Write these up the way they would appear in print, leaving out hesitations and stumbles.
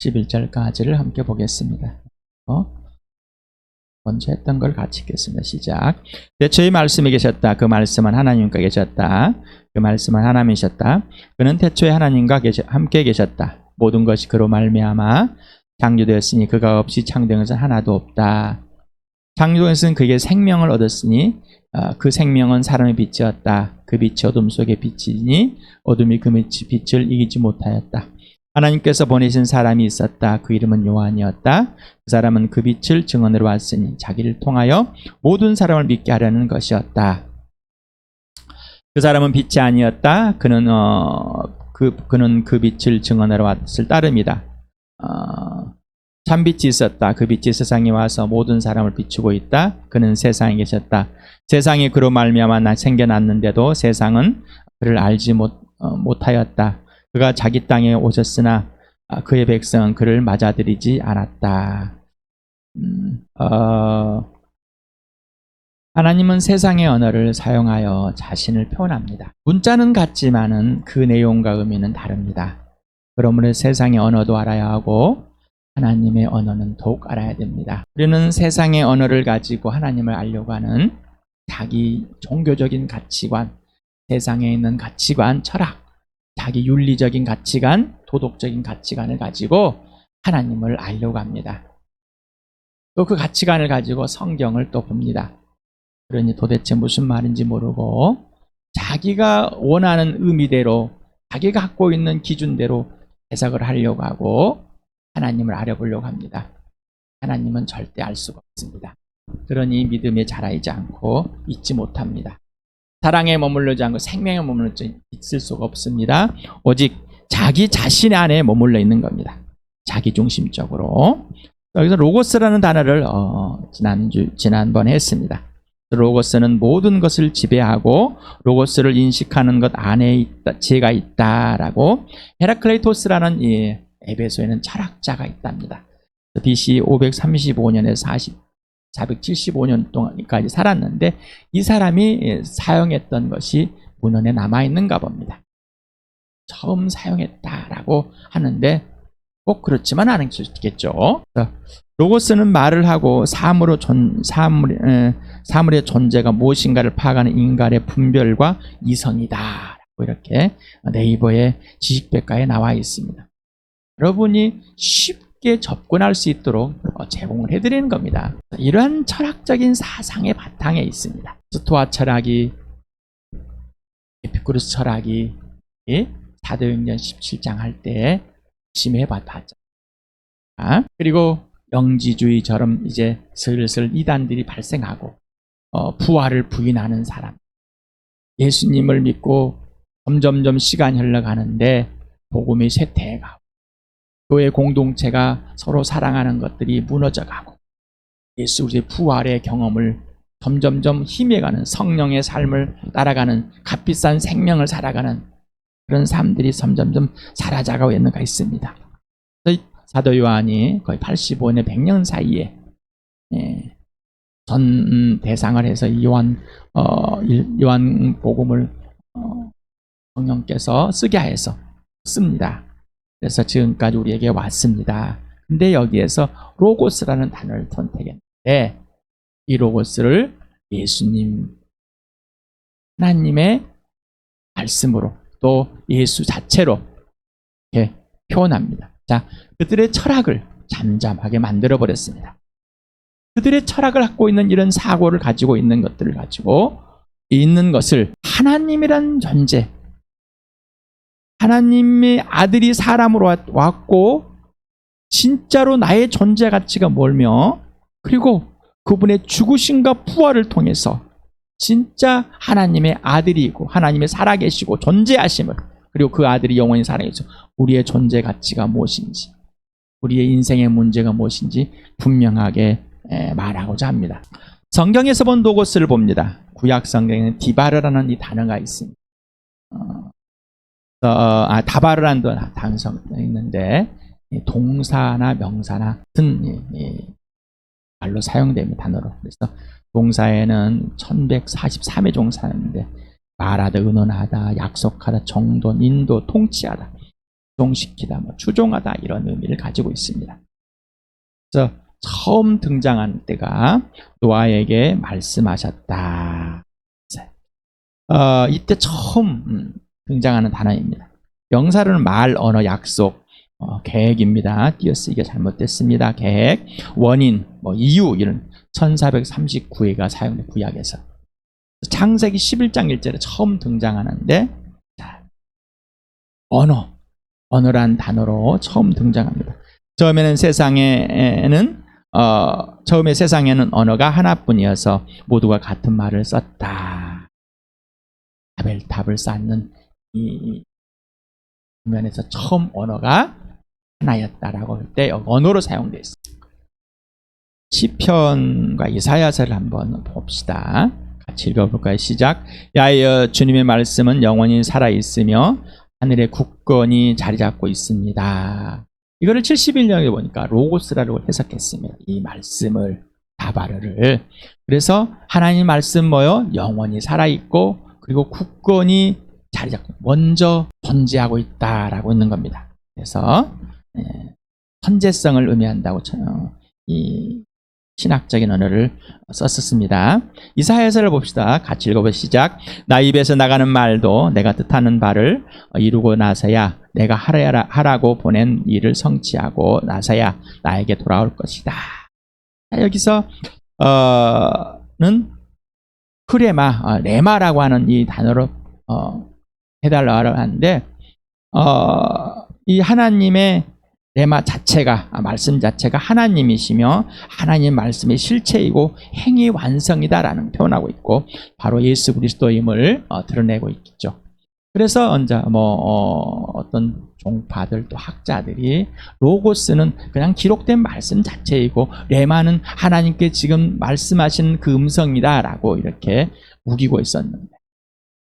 11절까지를 함께 보겠습니다. 먼저 했던 걸 같이 읽겠습니다. 시작. 태초에 말씀이 계셨다. 그 말씀은 하나님과 계셨다. 그 말씀은 하나님이셨다. 그는 태초에 하나님과 함께 계셨다. 모든 것이 그로 말미암아 창조되었으니 그가 없이 창조된 것은 하나도 없다. 창조된 것은 그에게 생명을 얻었으니 그 생명은 사람의 빛이었다. 그 빛이 어둠 속에 비치니 어둠이 그 빛을 이기지 못하였다. 하나님께서 보내신 사람이 있었다. 그 이름은 요한이었다. 그 사람은 그 빛을 증언으로 왔으니 자기를 통하여 모든 사람을 믿게 하려는 것이었다. 그 사람은 빛이 아니었다. 그는 그 빛을 증언하러 왔을 따름이다. 참빛이 있었다. 그 빛이 세상에 와서 모든 사람을 비추고 있다. 그는 세상에 계셨다. 세상이 그로 말미암아 생겨났는데도 세상은 그를 알지 못하였다. 그가 자기 땅에 오셨으나 그의 백성은 그를 맞아들이지 않았다. 하나님은 세상의 언어를 사용하여 자신을 표현합니다. 문자는 같지만은 그 내용과 의미는 다릅니다. 그러므로 세상의 언어도 알아야 하고 하나님의 언어는 더욱 알아야 됩니다. 우리는 세상의 언어를 가지고 하나님을 알려고 하는 자기 종교적인 가치관, 세상에 있는 가치관, 철학, 자기 윤리적인 가치관, 도덕적인 가치관을 가지고 하나님을 알려고 합니다. 또 그 가치관을 가지고 성경을 또 봅니다. 그러니 도대체 무슨 말인지 모르고 자기가 원하는 의미대로 자기가 갖고 있는 기준대로 해석을 하려고 하고 하나님을 알아보려고 합니다. 하나님은 절대 알 수가 없습니다. 그러니 믿음에 자라이지 않고 잊지 못합니다. 사랑에 머물러지 않고 생명에 머물러 있을 수가 없습니다. 오직 자기 자신 안에 머물러 있는 겁니다. 자기 중심적으로. 여기서 로고스라는 단어를 지난번에 했습니다. 로고스는 모든 것을 지배하고 로고스를 인식하는 것 안에 있다, 지혜가 있다라고. 헤라클레이토스라는 에베소에는 철학자가 있답니다. BC 535년에서 475년 동안까지 살았는데 이 사람이 사용했던 것이 문헌에 남아있는가 봅니다. 처음 사용했다라고 하는데 꼭 그렇지만 않겠죠. 로고스는 말을 하고 사물의 존재가 무엇인가를 파악하는 인간의 분별과 이성이다. 이렇게 네이버의 지식백과에 나와 있습니다. 여러분이 쉽게 접근할 수 있도록 제공을 해드리는 겁니다. 이러한 철학적인 사상의 바탕에 있습니다. 스토아 철학이, 에피쿠르스 철학이 사도행전 17장 할 때 심해 봤죠. 그리고 영지주의처럼 이제 슬슬 이단들이 발생하고 부활을 부인하는 사람, 예수님을 믿고 점점점 시간이 흘러가는데 복음이 쇠퇴해가고 교회 공동체가 서로 사랑하는 것들이 무너져가고 예수의 부활의 경험을 점점점 희미해가는 성령의 삶을 따라가는 값비싼 생명을 살아가는 그런 삶들이 점점점 사라져가고 있는 가 있습니다. 사도 요한이 거의 85년 100년 사이에 전 대상을 해서 요한 복음을 성령께서 쓰게 해서 씁니다. 그래서 지금까지 우리에게 왔습니다. 근데 여기에서 로고스라는 단어를 선택했는데 이 로고스를 예수님, 하나님의 말씀으로 또 예수 자체로 이렇게 표현합니다. 자, 그들의 철학을 잠잠하게 만들어버렸습니다. 그들의 철학을 갖고 있는 이런 사고를 가지고 있는 것들을 가지고 있는 것을 하나님이란 존재, 하나님의 아들이 사람으로 왔고 진짜로 나의 존재 가치가 뭘며 그리고 그분의 죽으심과 부활을 통해서 진짜 하나님의 아들이고 하나님의 살아계시고 존재하심을 그리고 그 아들이 영원히 살아계셔서 우리의 존재 가치가 무엇인지 우리의 인생의 문제가 무엇인지 분명하게 말하고자 합니다. 성경에서 본 로고스를 봅니다. 구약 성경에는 디바르라는 이 단어가 있습니다. 다바르라는 단어가 있는데 동사나 명사나 같은 말로 사용됩니다. 단어로. 그래서 동사에는 1143의 동사인데 말하다, 의논하다, 약속하다, 정돈, 인도, 통치하다. 이동시키다, 뭐 추종하다 이런 의미를 가지고 있습니다. 그래서 처음 등장한 때가 노아에게 말씀하셨다. 이때 처음 등장하는 단어입니다. 명사로는 말, 언어, 약속, 계획입니다. 띄어쓰기가 잘못됐습니다. 계획, 원인, 뭐 이유 이런 1439회가 사용된 구약에서 창세기 11장 1절에 처음 등장하는데 언어란 단어로 처음 등장합니다. 처음에 세상에는 언어가 하나뿐이어서 모두가 같은 말을 썼다. 답을 쌓는 이 면에서 처음 언어가 하나였다라고 할 때 언어로 사용되어 있습니다. 시편과 이사야서를 한번 봅시다. 같이 읽어볼까요? 시작. 야여 주님의 말씀은 영원히 살아있으며 하늘에 굳건히 자리 잡고 있습니다. 이거를 71년에 보니까 로고스라고 해석했습니다. 이 말씀을 다바르를. 그래서 하나님 말씀 뭐요? 영원히 살아있고 그리고 굳건히 자리 잡고 먼저 존재하고 있다라고 있는 겁니다. 그래서 선제성을 의미한다고 이 신학적인 언어를 썼습니다. 이사야서를 봅시다. 같이 읽어보시죠. 시작. 나 입에서 나가는 말도 내가 뜻하는 바를 이루고 나서야 내가 하라고 보낸 일을 성취하고 나서야 나에게 돌아올 것이다. 여기서 는 레마라고 하는 이 단어로 해달라고 하는데 이 하나님의 레마 자체가 말씀 자체가 하나님이시며 하나님 말씀의 실체이고 행위 완성이다라는 표현하고 있고 바로 예수 그리스도임을 드러내고 있죠. 그래서 어떤 종파들 또 학자들이 로고스는 그냥 기록된 말씀 자체이고 레마는 하나님께 지금 말씀하신 그 음성이다라고 이렇게 우기고 있었는데,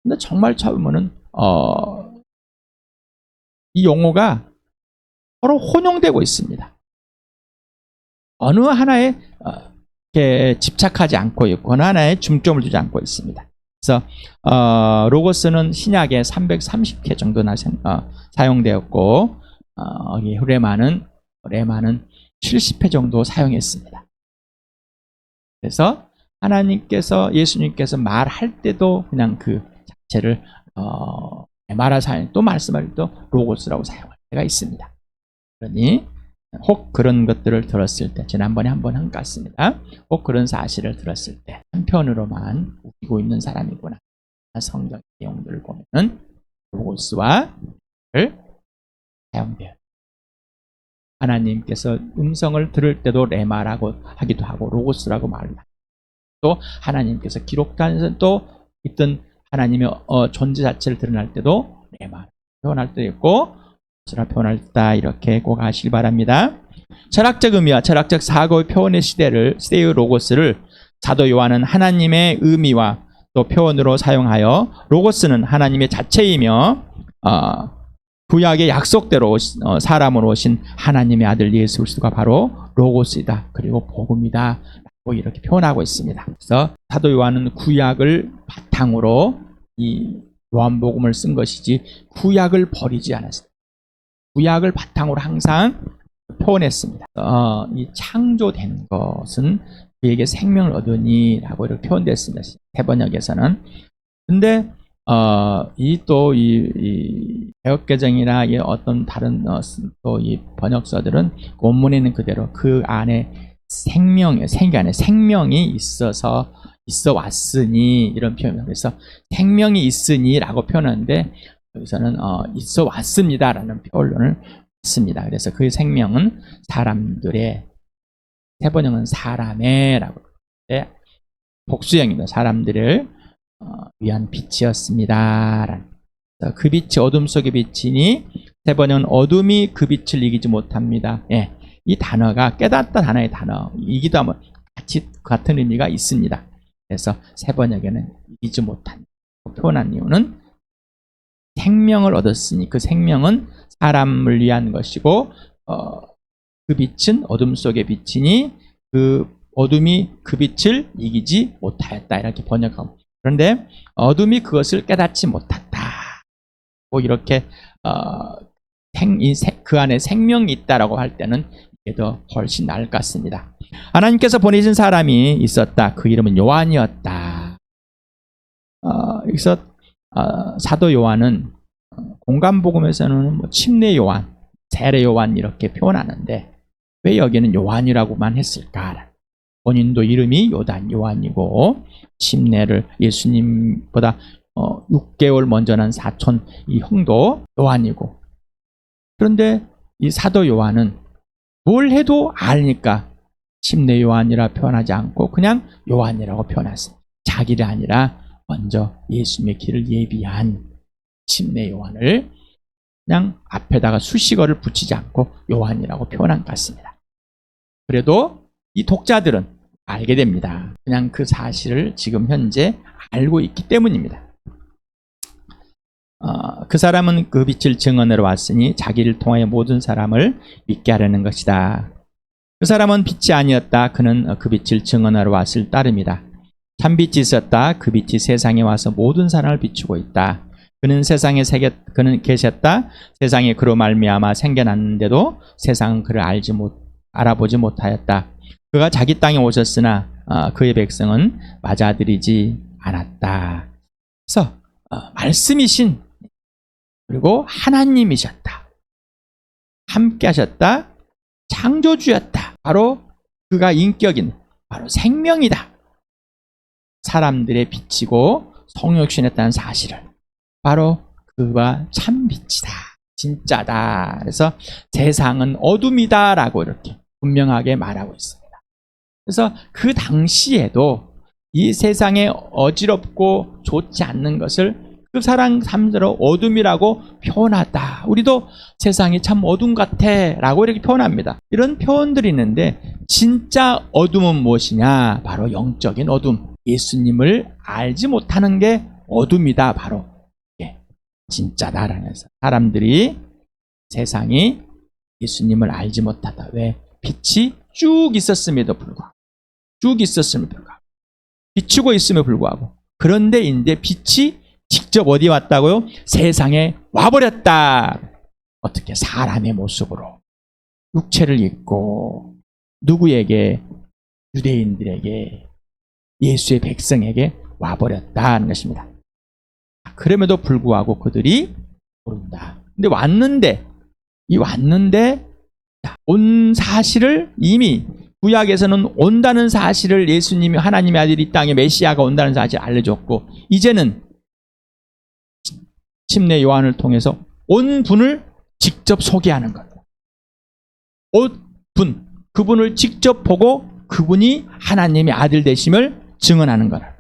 근데 정말 처음에는 이 용어가 서로 혼용되고 있습니다. 어느 하나에 집착하지 않고 있고 어느 하나에 중점을 두지 않고 있습니다. 그래서 로고스는 신약에 330회 정도나 사용되었고 레마는 70회 정도 사용했습니다. 그래서 하나님께서 예수님께서 말할 때도 그냥 그 자체를 레마라 또 말씀할 때도 로고스라고 사용할 때가 있습니다. 그러니 혹 그런 것들을 들었을 때 지난번에 한번 한 것 같습니다. 혹 그런 사실을 들었을 때 한편으로만 우기고 있는 사람이구나. 성경 내용들을 보면은 로고스와 사용돼요. 하나님께서 음성을 들을 때도 레마라고 하기도 하고 로고스라고 말을 합니다. 또 하나님께서 기록단에서 또 있던 하나님의 존재 자체를 드러날 때도 레마 표현할 때도 있고 표현할 때 이렇게 꼭 아시기 바랍니다. 철학적 의미와 철학적 사고의 표현의 시대의 로고스를 사도 요한은 하나님의 의미와 또 표현으로 사용하여 로고스는 하나님의 자체이며 구약의 약속대로 사람으로 오신 하나님의 아들 예수 그리스도가 바로 로고스이다. 그리고 복음이다. 라고 이렇게 표현하고 있습니다. 그래서 사도 요한은 구약을 바탕으로 이 요한복음을 쓴 것이지 구약을 버리지 않았습니다. 구약을 바탕으로 항상 표현했습니다. 이 창조된 것은 그에게 생명을 얻으니라고 이렇게 표현됐습니다. 세번역에서는. 근데 이 개역개정이나 어떤 다른 또 이 번역서들은 원문에 있는 그대로 그 안에 생명이 있어 왔으니 이런 표현입니다. 그래서 생명이 있으니라고 표현하는데 여기서는 있어 왔습니다라는 표현을 씁니다. 그래서 그 생명은 사람들의, 세번역은 사람의라고 네, 복수형입니다. 사람들을 위한 빛이었습니다. 그 빛이 어둠 속의 빛이니 세번역은 어둠이 그 빛을 이기지 못합니다. 예, 이 단어가 깨닫다 단어의 단어이기도 하면 같은 의미가 있습니다. 그래서 세번역에는 이기지 못한다 표현한 이유는 생명을 얻었으니 그 생명은 사람을 위한 것이고 그 빛은 어둠 속의 빛이니 그 어둠이 그 빛을 이기지 못하였다 이렇게 번역하고, 그런데 어둠이 그것을 깨닫지 못했다 뭐 이렇게 그 안에 생명이 있다라고 할 때는 이게 더 훨씬 나을 것 같습니다. 하나님께서 보내신 사람이 있었다. 그 이름은 요한이었다. 여기서 사도 요한은 공간복음에서는 뭐 침례 요한, 세례 요한 이렇게 표현하는데 왜 여기는 요한이라고만 했을까? 본인도 이름이 요한이고 침례를 예수님보다 6개월 먼저 난 사촌 이 형도 요한이고, 그런데 이 사도 요한은 뭘 해도 아니까 침례 요한이라 표현하지 않고 그냥 요한이라고 표현했습니다. 자기를 아니라 먼저 예수님의 길을 예비한 침례 요한을 그냥 앞에다가 수식어를 붙이지 않고 요한이라고 표현한 것 같습니다. 그래도 이 독자들은 알게 됩니다. 그냥 그 사실을 지금 현재 알고 있기 때문입니다. 그 사람은 그 빛을 증언하러 왔으니 자기를 통하여 모든 사람을 믿게 하려는 것이다. 그 사람은 빛이 아니었다. 그는 그 빛을 증언하러 왔을 따름이다. 참빛이 있었다. 그 빛이 세상에 와서 모든 사람을 비추고 있다. 그는 그는 계셨다. 세상에 그로 말미암아 생겨났는데도 세상은 그를 알아보지 못하였다. 그가 자기 땅에 오셨으나 그의 백성은 맞아들이지 않았다. 그래서 말씀이신 그리고 하나님이셨다. 함께 하셨다. 창조주였다. 바로 그가 인격인 바로 생명이다. 사람들의 빛이고 성육신했다는 사실을 바로 그가 참빛이다. 진짜다. 그래서 세상은 어둠이다 라고 이렇게 분명하게 말하고 있습니다. 그래서 그 당시에도 이 세상에 어지럽고 좋지 않는 것을 그 사람 삶대로 어둠이라고 표현하다. 우리도 세상이 참 어둠 같아 라고 이렇게 표현합니다. 이런 표현들이 있는데 진짜 어둠은 무엇이냐? 바로 영적인 어둠. 예수님을 알지 못하는 게 어둠이다. 바로 진짜다라는 것을. 사람들이 세상이 예수님을 알지 못하다. 왜? 빛이 쭉 있었음에도 불구하고 비추고 있음에도 불구하고, 그런데 이제 빛이 직접 어디 왔다고요? 세상에 와버렸다. 어떻게? 사람의 모습으로 육체를 입고 누구에게? 유대인들에게, 예수의 백성에게 와버렸다는 것입니다. 그럼에도 불구하고 그들이 모른다. 근데 왔는데 온 사실을 이미 구약에서는 온다는 사실을 예수님이 하나님의 아들 이 땅에 메시아가 온다는 사실을 알려줬고, 이제는 침례 요한을 통해서 온 분을 직접 소개하는 것. 그분을 직접 보고 그분이 하나님의 아들 되심을 증언하는 거라.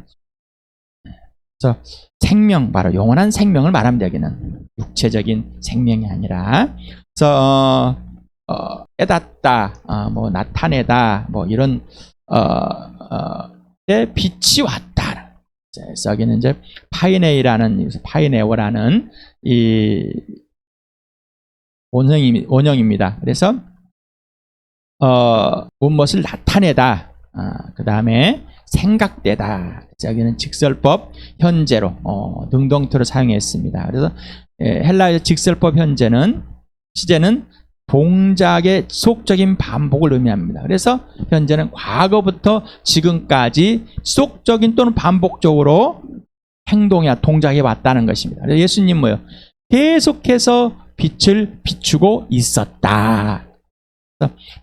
그래서 생명, 바로 영원한 생명을 말하면 되기는 육체적인 생명이 아니라, 그래서 깨닫다, 뭐 나타내다, 뭐 이런 때 빛이 왔다. 여기는 이제 파이네오라는 이 원형입니다. 그래서 무엇을 나타내다, 그 다음에 생각되다. 여기는 직설법 현재로 능동태로 사용했습니다. 그래서 헬라의 직설법 시제는 동작의 지속적인 반복을 의미합니다. 그래서 현재는 과거부터 지금까지 지속적인 또는 반복적으로 행동이나 동작해 왔다는 것입니다. 그래서 예수님 뭐예요? 계속해서 빛을 비추고 있었다.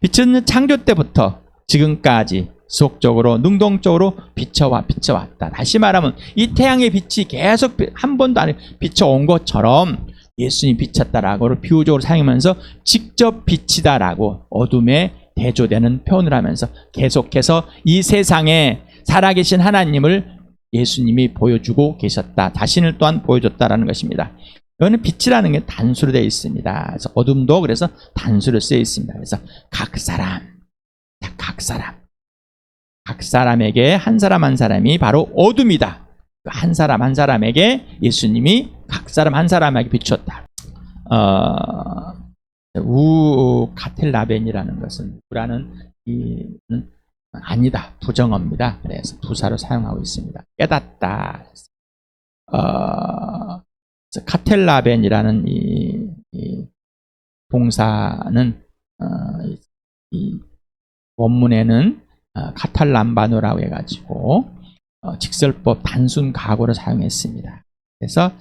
빛은 창조 때부터 지금까지 지속적으로 능동적으로 비춰왔다. 다시 말하면 이 태양의 빛이 계속 한 번도 안 비춰온 것처럼 예수님이 비쳤다라고 비유적으로 사용하면서 직접 빛이다라고 어둠에 대조되는 표현을 하면서 계속해서 이 세상에 살아계신 하나님을 예수님이 보여주고 계셨다. 자신을 또한 보여줬다라는 것입니다. 이거는 빛이라는 게 단수로 되어 있습니다. 그래서 어둠도 그래서 단수로 쓰여 있습니다. 그래서 각 사람에게 한 사람 한 사람이 바로 어둠이다. 한 사람 한 사람에게 예수님이 각 사람 한 사람에게 비추었다. 카텔라벤이라는 것은 우라는 아니다, 부정어입니다. 그래서 부사로 사용하고 있습니다. 깨닫다. 카텔라벤이라는 동사는 이 원문에는 카탈람바노라고 해가지고 직설법 단순 과거로 사용했습니다. 그래서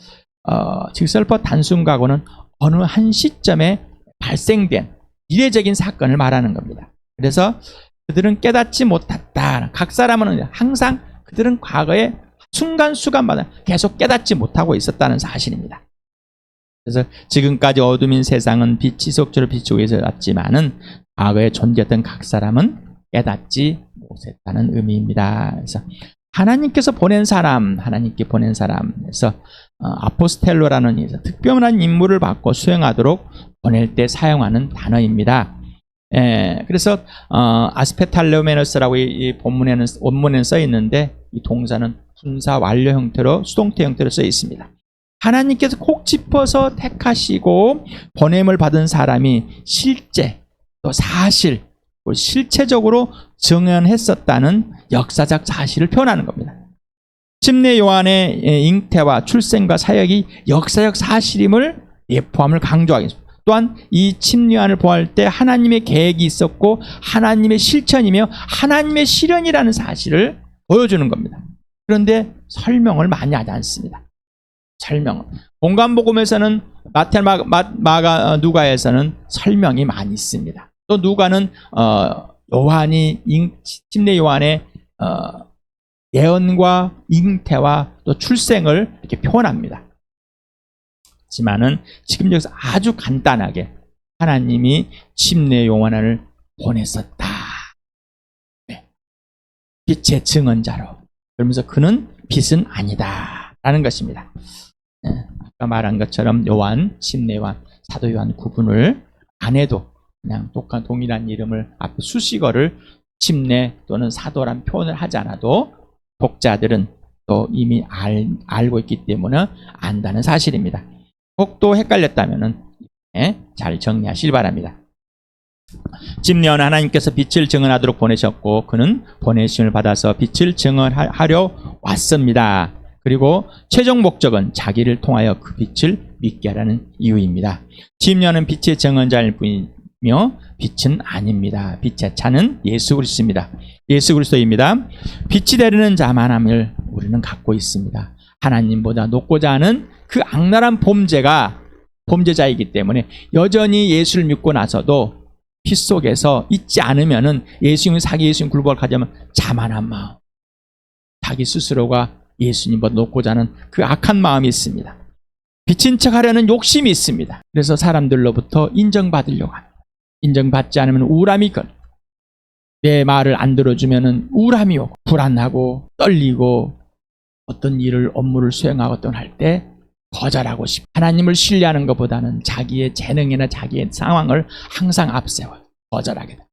직설법 단순 과거는 어느 한 시점에 발생된 미래적인 사건을 말하는 겁니다. 그래서 그들은 깨닫지 못했다. 각 사람은 항상 그들은 과거에 순간순간마다 계속 깨닫지 못하고 있었다는 사실입니다. 그래서 지금까지 어둠인 세상은 빛이 속주로 비추고 있었지만은 과거에 존재했던 각 사람은 깨닫지 못했다는 의미입니다. 그래서 하나님께서 보낸 사람, 하나님께 보낸 사람에서 아포스텔로라는 특별한 임무를 받고 수행하도록 보낼 때 사용하는 단어입니다. 그래서 아스페탈레오메너스라고 이 원문에는 써 있는데 이 동사는 분사 완료 형태로 수동태 형태로 써 있습니다. 하나님께서 콕 짚어서 택하시고 보냄을 받은 사람이 실제 또 사실 실체적으로 증언했었다는 역사적 사실을 표현하는 겁니다. 침례 요한의 잉태와 출생과 사역이 역사적 사실임을 예포함을 강조하겠습니다. 또한 이 침례 요한을 보할 때 하나님의 계획이 있었고 하나님의 실천이며 하나님의 실현이라는 사실을 보여주는 겁니다. 그런데 설명을 많이 하지 않습니다. 설명은 공간복음에서는 마태, 마가, 누가에서는 설명이 많이 있습니다. 또 누가는 요한이 침례 요한의 예언과 잉태와 또 출생을 이렇게 표현합니다. 하지만은 지금 여기서 아주 간단하게 하나님이 침례 요한을 보냈었다. 네. 빛의 증언자로. 그러면서 그는 빛은 아니다. 라는 것입니다. 네. 아까 말한 것처럼 요한, 침례 요한, 사도 요한 구분을 안 해도 그냥 똑같은 동일한 이름을 앞에 수식어를 침례 또는 사도란 표현을 하지 않아도 독자들은 또 이미 알고 있기 때문에 안다는 사실입니다. 혹 또 헷갈렸다면 잘 정리하시기 바랍니다. 침례는 하나님께서 빛을 증언하도록 보내셨고 그는 보내심을 받아서 빛을 증언하려 왔습니다. 그리고 최종 목적은 자기를 통하여 그 빛을 믿게 하라는 이유입니다. 침례는 빛의 증언자일 뿐이며 빛은 아닙니다. 빛의 차는 예수 그리스도입니다. 예수 그리스도입니다. 빛이 되려는 자만함을 우리는 갖고 있습니다. 하나님보다 높고자 하는 그 악랄한 범죄자이기 때문에 여전히 예수를 믿고 나서도 빛 속에서 있지 않으면은 사기 예수님 굴복을 가져면 자만한 마음, 자기 스스로가 예수님보다 높고자 하는 그 악한 마음이 있습니다. 빛인 척 하려는 욕심이 있습니다. 그래서 사람들로부터 인정받으려고 합니다. 인정받지 않으면 우울함이 내 말을 안 들어주면 우울함이 오고 불안하고 떨리고 어떤 업무를 수행하거든 할 때 거절하고 싶어. 하나님을 신뢰하는 것보다는 자기의 재능이나 자기의 상황을 항상 앞세워 거절하게 돼.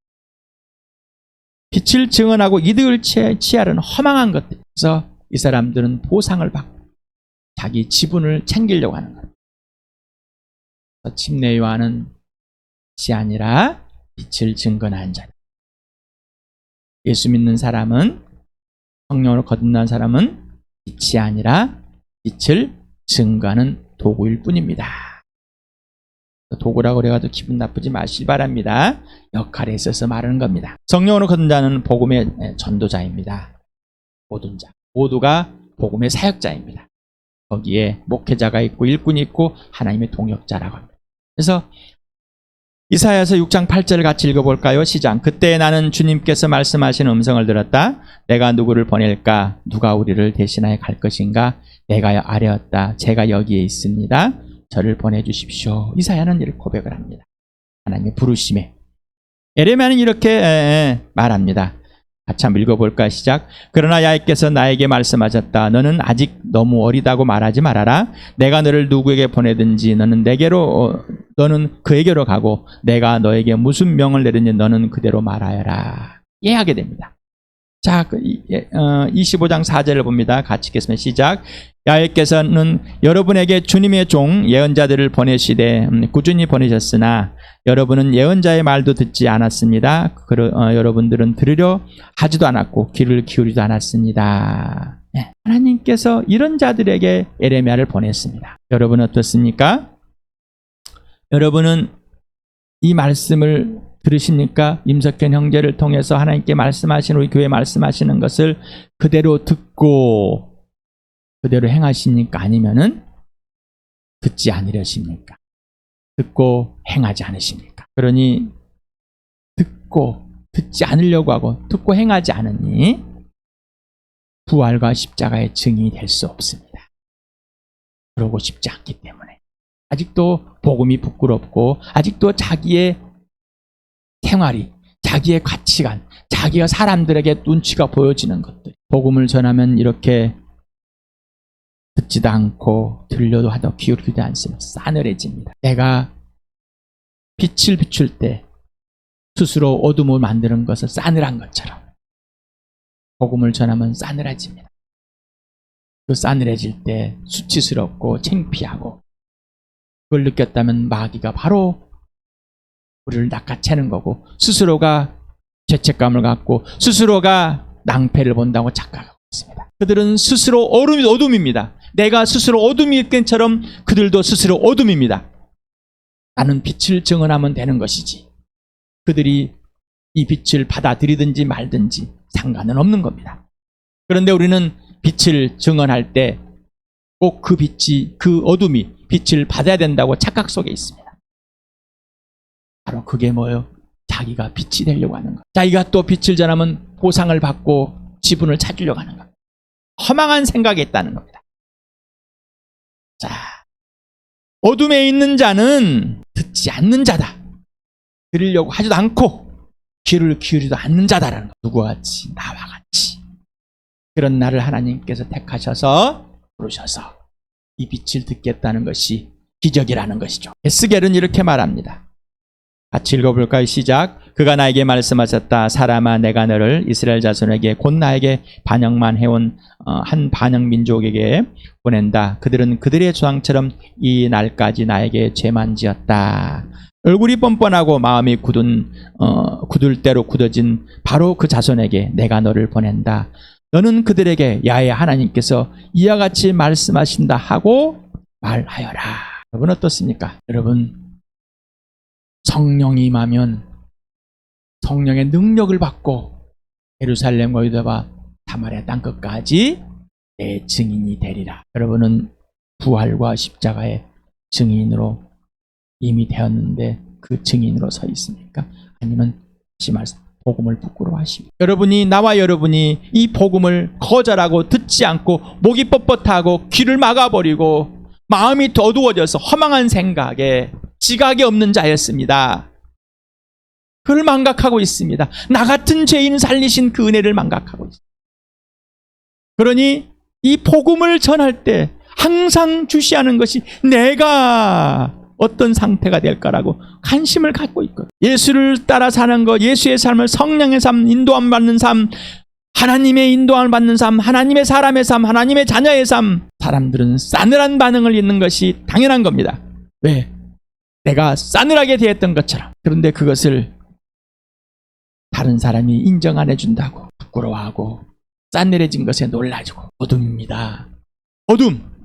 빛을 증언하고 이득을 취하려는 허망한 것들. 그래서 이 사람들은 보상을 받고 자기 지분을 챙기려고 하는 거예요. 침례 요한은 빛이 아니라 빛을 증거한 자다. 예수 믿는 사람은, 성령으로 거듭난 사람은 빛이 아니라 빛을 증거하는 도구일 뿐입니다. 도구라고 그래가지고 기분 나쁘지 마시기 바랍니다. 역할에 있어서 말하는 겁니다. 성령으로 거듭난 자는 복음의 전도자입니다. 모든자. 모두가 복음의 사역자입니다. 거기에 목회자가 있고 일꾼이 있고 하나님의 동역자라고 합니다. 그래서 이사야서 6장 8절을 같이 읽어볼까요? 시작. 그때 나는 주님께서 말씀하시는 음성을 들었다. 내가 누구를 보낼까? 누가 우리를 대신하여 갈 것인가? 내가 아뢰었다. 제가 여기에 있습니다. 저를 보내주십시오. 이사야는 이렇게 고백을 합니다. 하나님의 부르심에. 예레미야는 이렇게 말합니다. 같이 한번 읽어볼까? 시작. 그러나 야훼께서 나에게 말씀하셨다. 너는 아직 너무 어리다고 말하지 말아라. 내가 너를 누구에게 보내든지 너는 그에게로 가고 내가 너에게 무슨 명을 내리든지 너는 그대로 말하여라. 하게 됩니다. 자, 25장 4절을 봅니다. 같이 읽겠습니다. 시작. 야훼께서는 여러분에게 주님의 종 예언자들을 보내시되 꾸준히 보내셨으나 여러분은 예언자의 말도 듣지 않았습니다. 여러분들은 들으려 하지도 않았고 귀를 기울이지도 않았습니다. 네, 하나님께서 이런 자들에게 예레미야를 보냈습니다. 여러분은 어떻습니까? 여러분은 이 말씀을 들으십니까? 임석현 형제를 통해서 하나님께 말씀하시는, 우리 교회 말씀하시는 것을 그대로 듣고 그대로 행하십니까? 아니면은 듣지 않으려십니까? 듣고 행하지 않으십니까? 그러니 듣고 듣지 않으려고 하고 듣고 행하지 않으니 부활과 십자가의 증인이 될 수 없습니다. 그러고 싶지 않기 때문에 아직도 복음이 부끄럽고 아직도 자기의 생활이, 자기의 가치관, 자기가 사람들에게 눈치가 보여지는 것들, 복음을 전하면 이렇게 듣지도 않고 들려도 하도 기울이지 않습니다. 싸늘해집니다. 내가 빛을 비출 때 스스로 어둠을 만드는 것은 싸늘한 것처럼 복음을 전하면 싸늘해집니다. 그 싸늘해질 때 수치스럽고 창피하고, 그걸 느꼈다면 마귀가 바로 우리를 낚아채는 거고, 스스로가 죄책감을 갖고 스스로가 낭패를 본다고 착각하고 있습니다. 그들은 스스로 어둠입니다. 내가 스스로 어둠일 것처럼 그들도 스스로 어둠입니다. 나는 빛을 증언하면 되는 것이지, 그들이 이 빛을 받아들이든지 말든지 상관은 없는 겁니다. 그런데 우리는 빛을 증언할 때 꼭 그 빛이, 그 어둠이 빛을 받아야 된다고 착각 속에 있습니다. 바로 그게 뭐예요? 자기가 빛이 되려고 하는 것. 자기가 또 빛을 전하면 보상을 받고 지분을 찾으려고 하는 것. 허망한 생각이 있다는 겁니다. 자, 어둠에 있는 자는 듣지 않는 자다. 들으려고 하지도 않고 귀를 기울이지도 않는 자다라는 것. 누구와 같이? 나와 같이. 그런 나를 하나님께서 택하셔서 부르셔서 이 빛을 듣겠다는 것이 기적이라는 것이죠. 에스겔은 이렇게 말합니다. 같이 읽어볼까요? 시작. 그가 나에게 말씀하셨다. 사람아, 내가 너를 이스라엘 자손에게 곧 나에게 반역만 해온 한 반역 민족에게 보낸다. 그들은 그들의 조상처럼 이 날까지 나에게 죄만 지었다. 얼굴이 뻔뻔하고 마음이 굳을 대로 굳어진 바로 그 자손에게 내가 너를 보낸다. 너는 그들에게 야훼 하나님께서 이와 같이 말씀하신다 하고 말하여라. 여러분 어떻습니까? 여러분, 성령이 임하면 성령의 능력을 받고 예루살렘과 유다와 사마리아 땅끝까지 내 증인이 되리라. 여러분은 부활과 십자가의 증인으로 이미 되었는데 그 증인으로 서 있습니까? 아니면 다시 말씀, 복음을 부끄러워하십니까? 여러분이, 나와 여러분이 이 복음을 거절하고 듣지 않고 목이 뻣뻣하고 귀를 막아버리고 마음이 어두워져서 허망한 생각에 지각이 없는 자였습니다. 그걸 망각하고 있습니다. 나 같은 죄인 살리신 그 은혜를 망각하고 있습니다. 그러니 이 복음을 전할 때 항상 주시하는 것이 내가 어떤 상태가 될까라고 관심을 갖고 있거든요. 예수를 따라 사는 것, 예수의 삶을, 성령의 삶, 인도함 받는 삶, 하나님의 인도함을 받는 삶, 하나님의 사람의 삶, 하나님의 자녀의 삶. 사람들은 싸늘한 반응을 잇는 것이 당연한 겁니다. 왜? 내가 싸늘하게 대했던 것처럼. 그런데 그것을 다른 사람이 인정 안 해준다고 부끄러워하고 싸늘해진 것에 놀라지고. 어둠입니다. 어둠.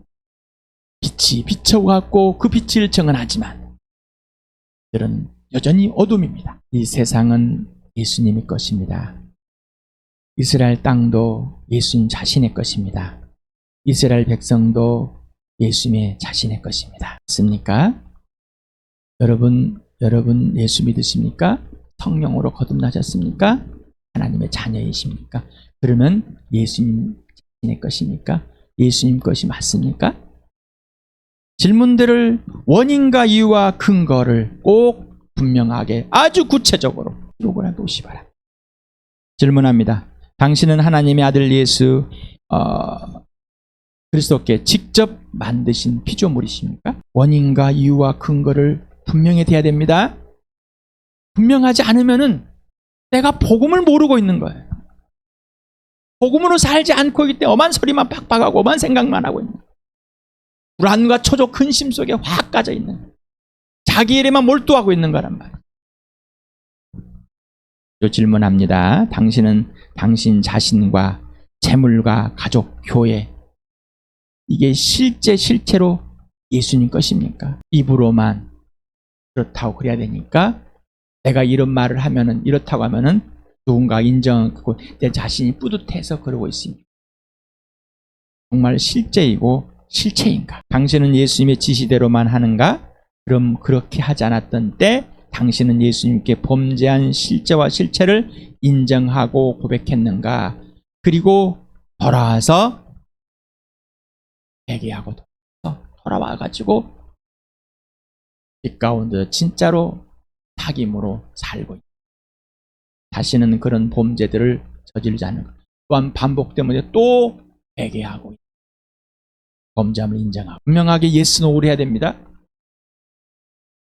빛이 비춰갖고 그 빛을 증언하지만 그들은 여전히 어둠입니다. 이 세상은 예수님의 것입니다. 이스라엘 땅도 예수님 자신의 것입니다. 이스라엘 백성도 예수님의 자신의 것입니다. 맞습니까? 여러분 예수 믿으십니까? 성령으로 거듭나셨습니까? 하나님의 자녀이십니까? 그러면 예수님 자신의 것입니까? 예수님 것이 맞습니까? 질문들을, 원인과 이유와 근거를 꼭 분명하게 아주 구체적으로 요구해 보시 바랍니다. 질문합니다. 당신은 하나님의 아들 예수 그리스도께 직접 만드신 피조물이십니까? 원인과 이유와 근거를 분명히 돼야 됩니다. 분명하지 않으면은 내가 복음을 모르고 있는 거예요. 복음으로 살지 않고 있기 때문에 엄한 소리만 팍팍하고 엄한 생각만 하고 있는 거예요. 불안과 초조 근심 속에 확 빠져 있는, 자기 일에만 몰두하고 있는 거란 말이에요. 또 질문합니다. 당신은 당신 자신과 재물과 가족, 교회, 이게 실제로 예수님 것입니까? 입으로만 그렇다고 그래야 되니까 내가 이런 말을 하면은 이렇다고 하면은 누군가 인정하고 내 자신이 뿌듯해서 그러고 있습니다. 정말 실제이고 실체인가? 당신은 예수님의 지시대로만 하는가? 그럼 그렇게 하지 않았던 때 당신은 예수님께 범죄한 실제와 실체를 인정하고 고백했는가? 그리고 돌아와서 회개하고 돌아와가지고 이 가운데 진짜로 사귐으로 살고 있다. 다시는 그런 범죄들을 저지르지 않는 것. 또한 반복되면 또 회개하고 있다. 범죄함을 인정하고 분명하게 yes, no를 해야 됩니다.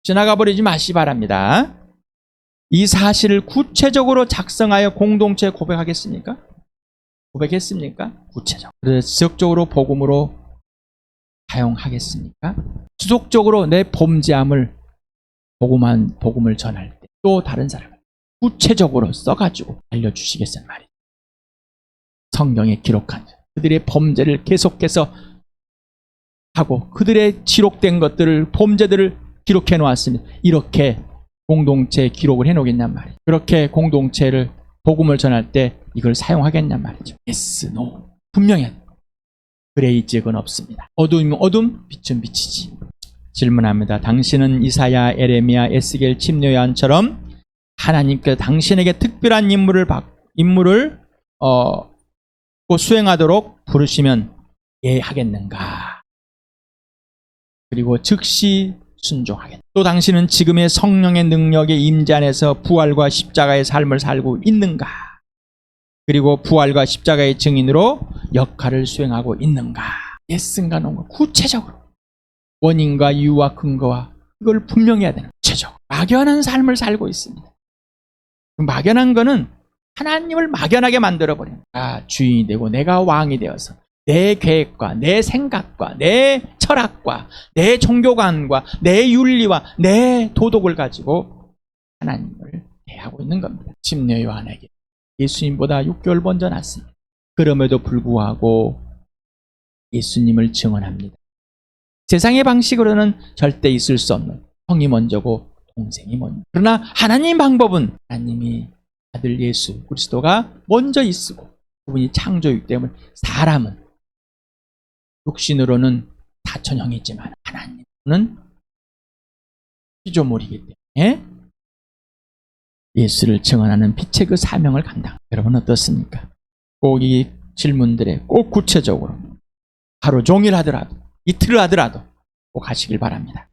지나가 버리지 마시기 바랍니다. 이 사실을 구체적으로 작성하여 공동체에 고백하겠습니까? 고백했습니까? 구체적으로. 지속적으로 복음으로 사용하겠습니까? 지속적으로 내 범죄함을 복음을 전할 때 또 다른 사람을 구체적으로 써가지고 알려주시겠다는 말이에요. 성경에 기록한 그들의 범죄를 계속해서 하고 그들의 기록된 것들을 범죄들을 기록해 놓았습니다. 이렇게 공동체에 기록을 해 놓겠냔 말이에요. 그렇게 공동체를 복음을 전할 때 이걸 사용하겠냔 말이죠. yes, no. 분명히 그레이 지역은 없습니다. 어둠이면 어둠, 빛은 빛이지. 질문합니다. 당신은 이사야, 에레미야, 에스겔, 침례 요한처럼 하나님께서 당신에게 특별한 임무를 수행하도록 부르시면 예 하겠는가? 그리고 즉시 순종하겠다. 또 당신은 지금의 성령의 능력의 임재 안에서 부활과 십자가의 삶을 살고 있는가? 그리고 부활과 십자가의 증인으로 역할을 수행하고 있는가? 예스인가 노인가? 구체적으로 원인과 이유와 근거와 이걸 분명히 해야 되는 구체적으로 막연한 삶을 살고 있습니다. 막연한 거는 하나님을 막연하게 만들어버려요. 내가 주인이 되고 내가 왕이 되어서 내 계획과 내 생각과 내 철학과 내 종교관과 내 윤리와 내 도덕을 가지고 하나님을 대하고 있는 겁니다. 침례 요한에게 예수님보다 6개월 먼저 났습니다. 그럼에도 불구하고 예수님을 증언합니다. 세상의 방식으로는 절대 있을 수 없는 형이 먼저고 동생이 먼저. 그러나 하나님 방법은 하나님이 아들 예수 그리스도가 먼저 있으고 그분이 창조이기 때문에 사람은 육신으로는 사천형이지만 하나님은 피조물이기 때문에 예수를 증언하는 빛의 그 사명을 감당. 여러분 어떻습니까? 꼭 이 질문들에 꼭 구체적으로 하루 종일 하더라도 이틀을 하더라도 꼭 하시길 바랍니다.